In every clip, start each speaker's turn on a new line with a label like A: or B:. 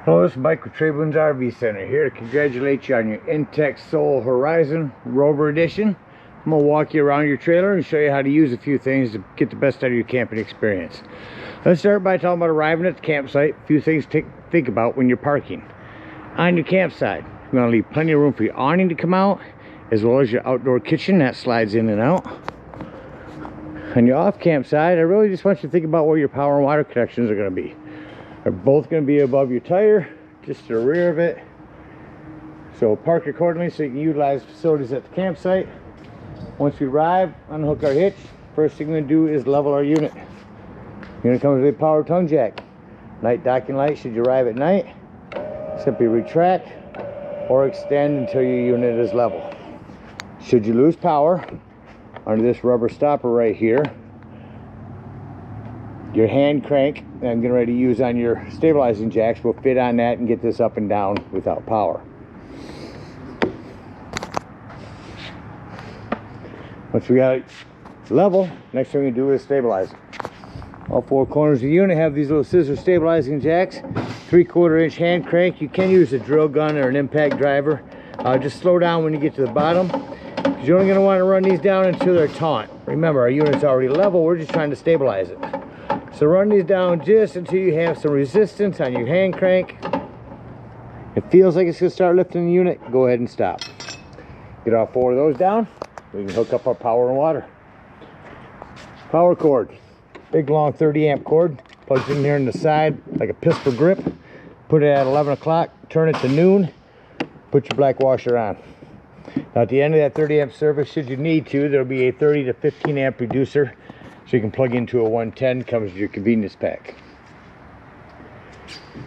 A: Hello, this is Mike with TradeWinds RV Center here to congratulate you on your Intech Sol Horizon Rover edition. I'm going to walk you around your trailer and show you how to use a few things to get the best out of your camping experience. Let's start by talking about arriving at the campsite. A few things to think about when you're parking. On your campsite, you're going to leave plenty of room for your awning to come out, as well as your outdoor kitchen that slides in and out. On your off campsite, I really just want you to think about where your power and water connections are going to be. They're both going to be above your tire, just to the rear of it. So park accordingly so you can utilize facilities at the campsite. Once we arrive, unhook our hitch. First thing we're going to do is level our unit. Unit comes with a power tongue jack. Night docking light should you arrive at night. Simply retract or extend until your unit is level. Should you lose power, under this rubber stopper right here, your hand crank that I'm getting ready to use on your stabilizing jacks will fit on that and get this up and down without power. Once we got it level, next thing we do is stabilize it. All four corners of the unit have these little scissor stabilizing jacks. 3/4 inch hand crank. You can use a drill gun or an impact driver. Just slow down when you get to the bottom, because you're only going to want to run these down until they're taut. Remember, our unit's already level. We're just trying to stabilize it. So run these down just until you have some resistance on your hand crank. It feels like it's going to start lifting the unit. Go ahead and stop. Get all four of those down. We can hook up our power and water. Power cord. Big long 30 amp cord. Plugs in here in the side like a pistol grip. Put it at 11 o'clock. Turn it to noon. Put your black washer on. Now at the end of that 30 amp service, should you need to, there'll be a 30 to 15 amp reducer. So you can plug into a 110, comes with your convenience pack.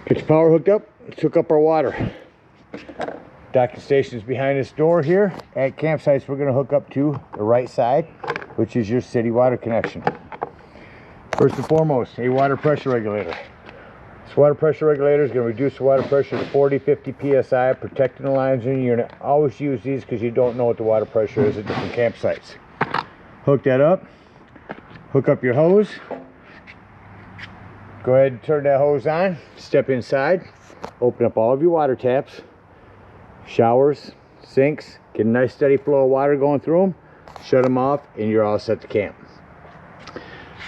A: Get your power hooked up. Let's hook up our water. Docking station is behind this door here. At campsites, we're going to hook up to the right side, which is your city water connection. First and foremost, a water pressure regulator. This water pressure regulator is going to reduce the water pressure to 40-50 psi, protecting the lines in your unit. Always use these because you don't know what the water pressure is at different campsites. Hook that up. Hook up your hose. Go ahead and turn that hose on. Step inside. Open up all of your water taps. Showers, sinks. Get a nice steady flow of water going through them. Shut them off and you're all set to camp.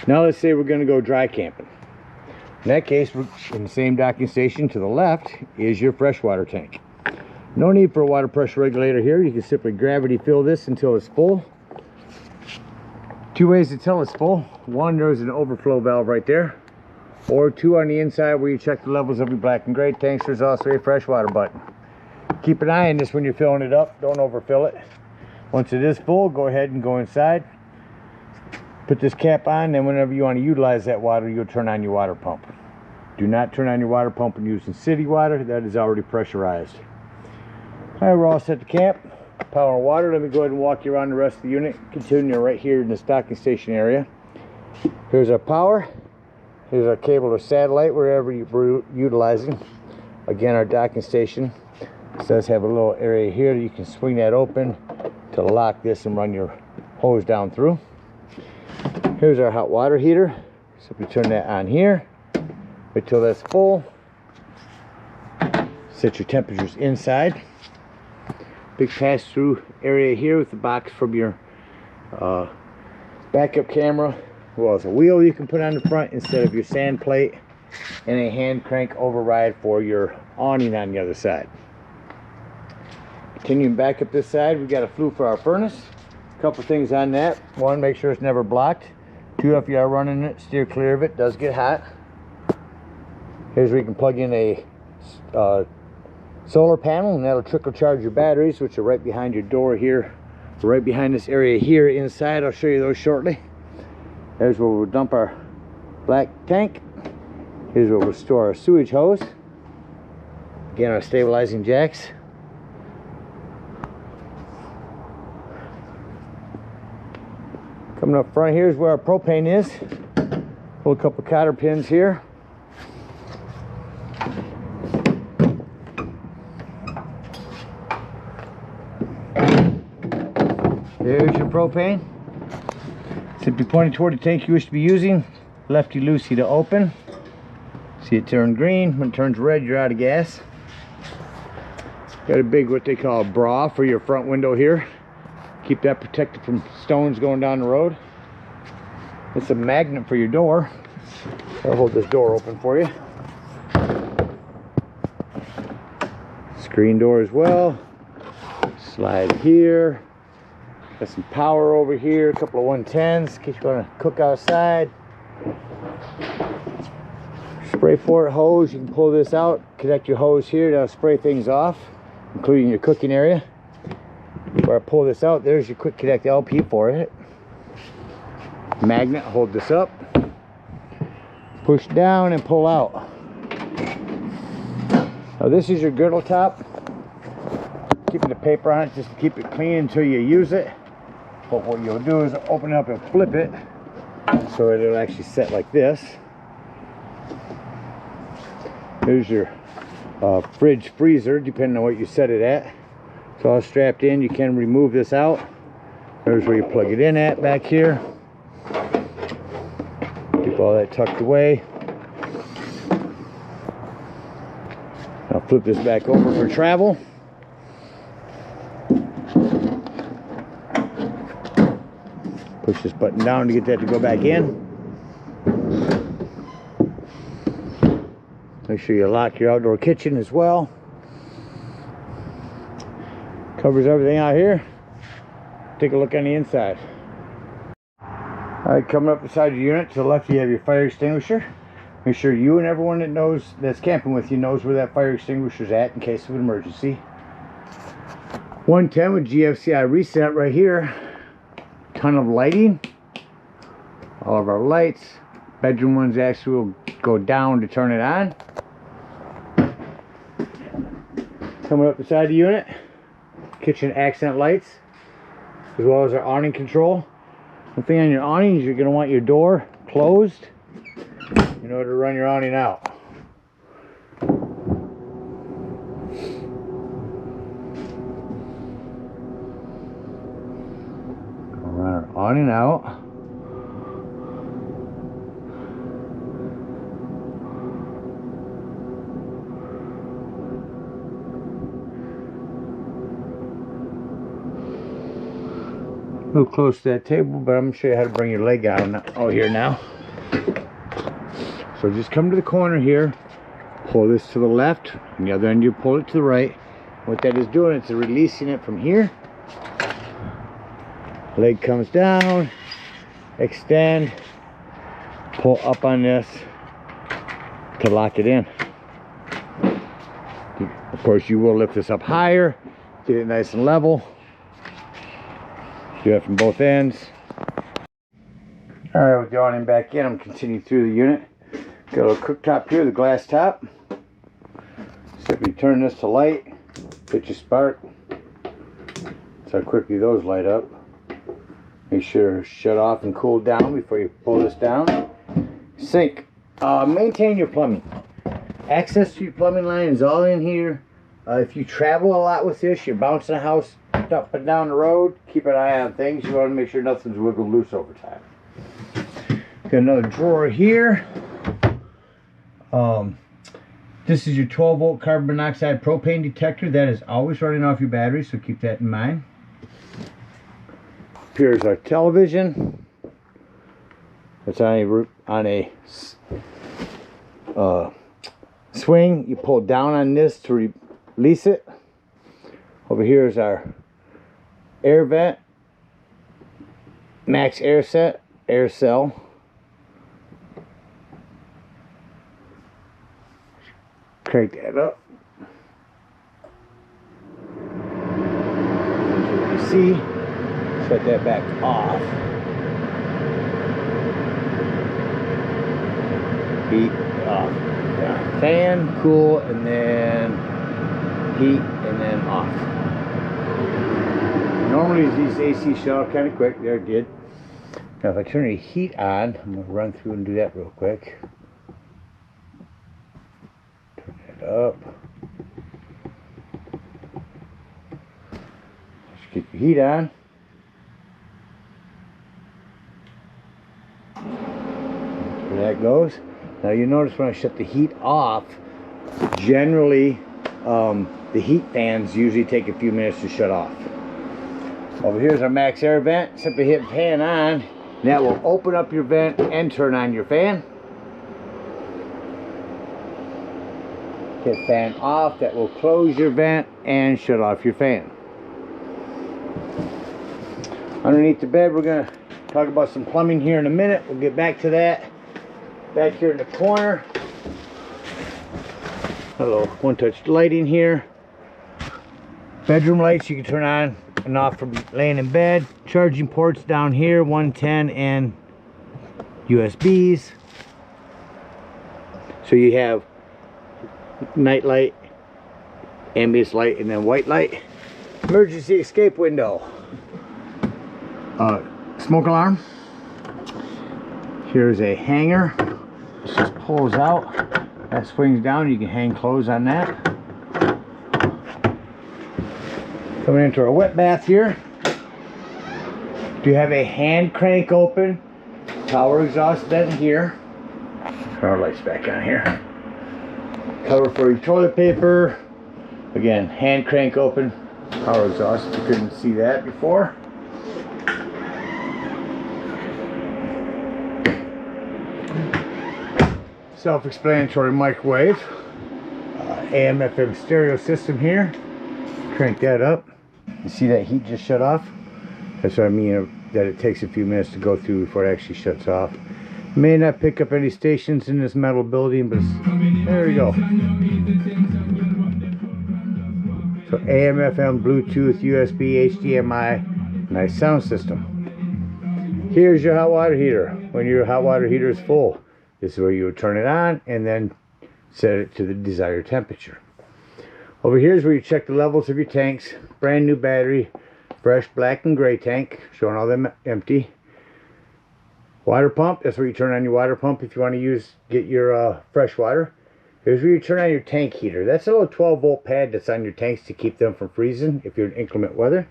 A: Now let's say we're going to go dry camping. In that case, we're in the same docking station. To the left is your freshwater tank. No need for a water pressure regulator here. You can simply gravity fill this until it's full. Two ways to tell it's full. One, there's an overflow valve right there. Or two, on the inside where you check the levels of your black and gray tanks, there's also a freshwater button. Keep an eye on this when you're filling it up. Don't overfill it. Once it is full, go ahead and go inside. Put this cap on, then whenever you want to utilize that water, you'll turn on your water pump. Do not turn on your water pump when using city water. That is already pressurized. All right, we're all set to camp. Power and water. Let me go ahead and walk you around the rest of the unit. Continuing right here in the docking station area. Here's our power. Here's our cable or satellite, wherever you're utilizing. Again, our docking station. It does have a little area here that you can swing that open to lock this and run your hose down through. Here's our hot water heater. Simply turn that on here. Wait till that's full. Set your temperatures inside. Big pass-through area here with the box from your backup camera. Well, it's a wheel you can put on the front instead of your sand plate, and a hand crank override for your awning on the other side. Continuing back up this side, we got a flue for our furnace. A couple things on that. One, make sure it's never blocked. Two, if you are running it, steer clear of it. It does get hot. Here's where you can plug in a solar panel, and that'll trickle charge your batteries, which are right behind your door here, right behind this area here inside. I'll show you those shortly. There's where we'll dump our black tank. Here's where we'll store our sewage hose. Again, our stabilizing jacks. Coming up front here is where our propane is. Pull a couple cotter pins here. There's your propane. Simply pointing toward the tank you wish to be using. Lefty loosey to open. See See it turn green. When it turns red, you're out of gas. Got a big, what they call a bra for your front window here. Keep that protected from stones going down the road. It's a magnet for your door. I'll hold this door open for you. Screen door as well. Slide here. Got some power over here. A couple of 110s in case you want to cook outside. Spray port hose. You can pull this out. Connect your hose here to spray things off, including your cooking area. Where I pull this out, there's your quick connect LP for it. Magnet, hold this up. Push down and pull out. Now this is your girdle top. Keeping the paper on it just to keep it clean until you use it. But what you'll do is open it up and flip it so it'll actually set like this. There's your fridge freezer, depending on what you set it at. It's all strapped in. You can remove this out. There's where you plug it in at back here. Keep all that tucked away. I'll flip this back over for travel. Push this button down to get that to go back in. Make sure you lock your outdoor kitchen as well. Covers everything out here. Take a look on the inside. Alright, coming up beside your unit, to the left you have your fire extinguisher. Make sure you and everyone that knows, that's camping with you, knows where that fire extinguisher is at in case of an emergency. 110 with GFCI reset right here. Ton of lighting. All of our lights. Bedroom ones actually will go down to turn it on. Coming up beside the unit, kitchen accent lights, as well as our awning control. The thing on your awning is you're going to want your door closed in order to run your awning out. Run our awning out. A little close to that table, but I'm going to show you how to bring your leg out here now. So just come to the corner here, pull this to the left, and the other end you pull it to the right. What that is doing is releasing it from here. Leg comes down, extend, pull up on this to lock it in. Of course, you will lift this up higher, get it nice and level. Do that from both ends. Alright, with the awning back in, I'm continuing through the unit. Got a little cooktop here, the glass top. Simply turn this to light, hit your spark. That's how quickly those light up. Make sure to shut off and cool down before you pull this down. Sink. Maintain your plumbing. Access to your plumbing line is all in here. If you travel a lot with this, you're bouncing a house up and down the road, keep an eye on things. You want to make sure nothing's wiggled loose over time. Got another drawer here. This is your 12 volt carbon monoxide propane detector. That is always running off your battery, so keep that in mind. Here's our television. It's on a swing. You pull down on this to release it. Over here is our air vent, max air set, air cell. Crank that up. As you see, set that back off. Heat off. Yeah. Fan, cool, and then heat, and then off. Normally these AC shut off kind of quick. There it did. Now if I turn the heat on, I'm going to run through and do that real quick. Turn that up. Just keep the heat on. There that goes. Now you notice when I shut the heat off, generally the heat fans usually take a few minutes to shut off. Over here's our max air vent. Simply hit fan on, and that will open up your vent and turn on your fan. Hit fan off, that will close your vent and shut off your fan. Underneath the bed, we're going to talk about some plumbing here in a minute. We'll get back to that. Back here in the corner, hello, one-touch lighting here. Bedroom lights you can turn on and off from laying in bed. Charging ports down here, 110 and USBs. So you have night light, ambient light, and then white light. Emergency escape window. Smoke alarm. Here's a hanger. This just pulls out. That swings down. You can hang clothes on that. Coming into our wet bath here. Do you have a hand crank open power exhaust vent here? Turn our lights back on here. Cover for your toilet paper. Again, hand crank open power exhaust. You couldn't see that before. Self-explanatory microwave. AM FM stereo system here. Crank that up. You see that heat just shut off? That's what I mean, that it takes a few minutes to go through before it actually shuts off. May not pick up any stations in this metal building, but there we go. So AM, FM, Bluetooth, USB, HDMI, nice sound system. Here's your hot water heater. When your hot water heater is full, this is where you would turn it on and then set it to the desired temperature. Over here is where you check the levels of your tanks. Brand new battery, fresh black and gray tank, showing all them empty. Water pump, that's where you turn on your water pump if you want to get your fresh water. Here's where you turn on your tank heater. That's a little 12-volt pad that's on your tanks to keep them from freezing if you're in inclement weather.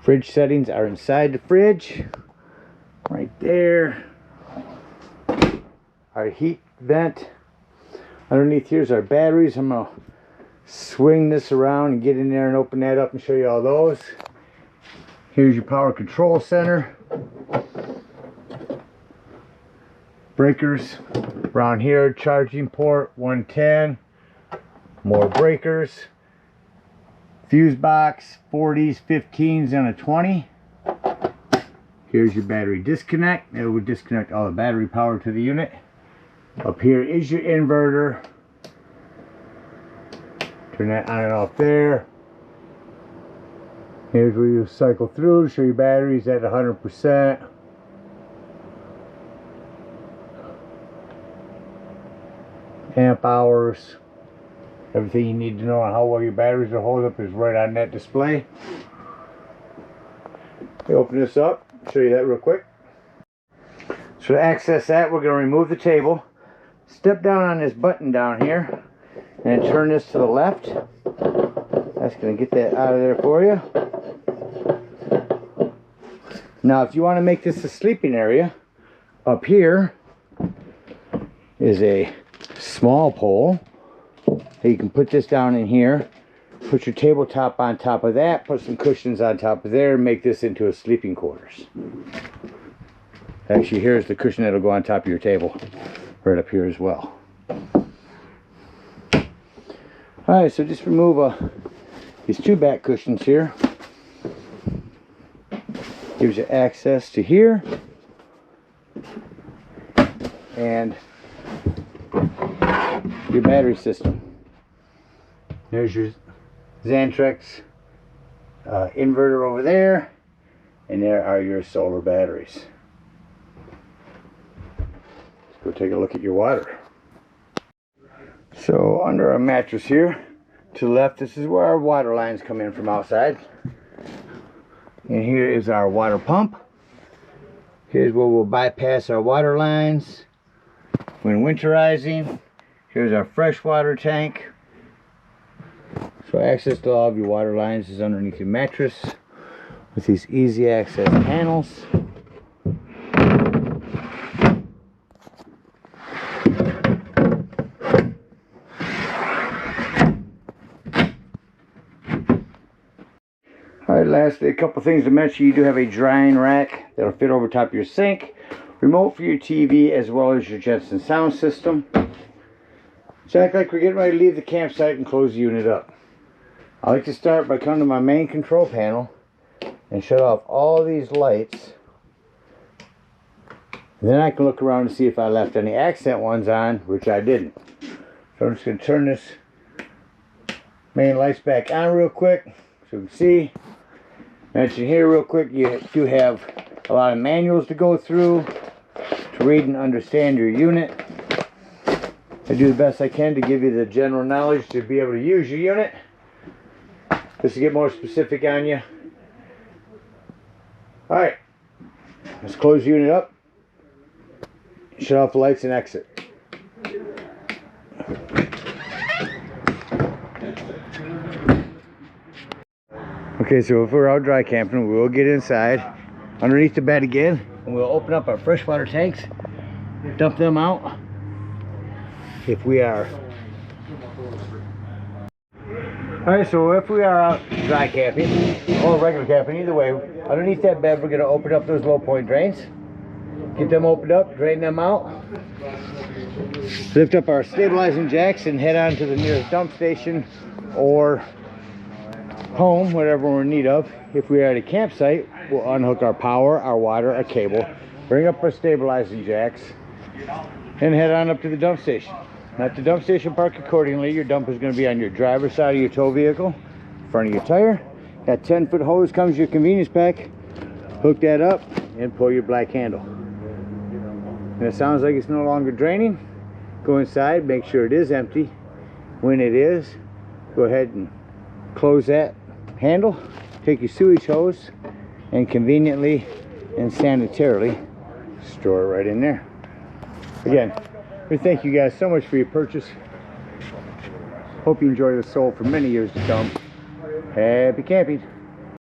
A: Fridge settings are inside the fridge. Right there. Our heat vent. Underneath here's our batteries. I'm going to swing this around and get in there and open that up and show you all those. Here's your power control center. Breakers around here, charging port 110, more breakers, fuse box, 40s, 15s, and a 20. Here's your battery disconnect. It would disconnect all the battery power to the unit. Up here is your inverter. Turn that on and off there. Here's where you cycle through to show your batteries at 100%. Amp hours, everything you need to know on how well your batteries will hold up is right on that display. Let me open this up, show you that real quick. So to access that, we're going to remove the table, step down on this button down here, and turn this to the left. That's going to get that out of there for you. Now if you want to make this a sleeping area, up here is a small pole. You can put this down in here, put your tabletop on top of that, put some cushions on top of there, and make this into a sleeping quarters. Actually, here's the cushion that'll go on top of your table, right up here as well. Alright, so just remove these two back cushions here. Gives you access to here. And your battery system. There's your Xantrex inverter over there, and there are your solar batteries. Let's go take a look at your water. So under our mattress here to the left, this is where our water lines come in from outside, and here is our water pump. Here's where we'll bypass our water lines when winterizing. Here's our freshwater tank. So access to all of your water lines is underneath your mattress with these easy access panels. Lastly, a couple things to mention. You do have a drying rack that'll fit over top of your sink, remote for your TV, as well as your Jensen sound system. So act like we're getting ready to leave the campsite and close the unit up. I like to start by coming to my main control panel and shut off all these lights. And then I can look around and see if I left any accent ones on, which I didn't. So I'm just going to turn this main lights back on real quick so you can see. Mention here real quick, you do have a lot of manuals to go through to read and understand your unit. I do the best I can to give you the general knowledge to be able to use your unit. Just to get more specific on you. Alright, let's close the unit up, shut off the lights and exit. Okay, so if we're out dry camping, we'll get inside underneath the bed again, and we'll open up our freshwater tanks, dump them out. If we are alright, so if we are out dry camping or regular camping, either way, underneath that bed we're going to open up those low point drains, get them opened up, drain them out, lift up our stabilizing jacks and head on to the nearest dump station or home, whatever we're in need of. If we are at a campsite, we'll unhook our power, our water, our cable, bring up our stabilizing jacks, and head on up to the dump station. Now at the dump station, park accordingly. Your dump is going to be on your driver's side of your tow vehicle, front of your tire. That 10-foot hose comes with your convenience pack. Hook that up and pull your black handle. And it sounds like it's no longer draining. Go inside, make sure it is empty. When it is, go ahead and close that handle, take your sewage hose, and conveniently and sanitarily store it right in there. Again, we thank you guys so much for your purchase. Hope you enjoy the Sol for many years to come. Happy camping.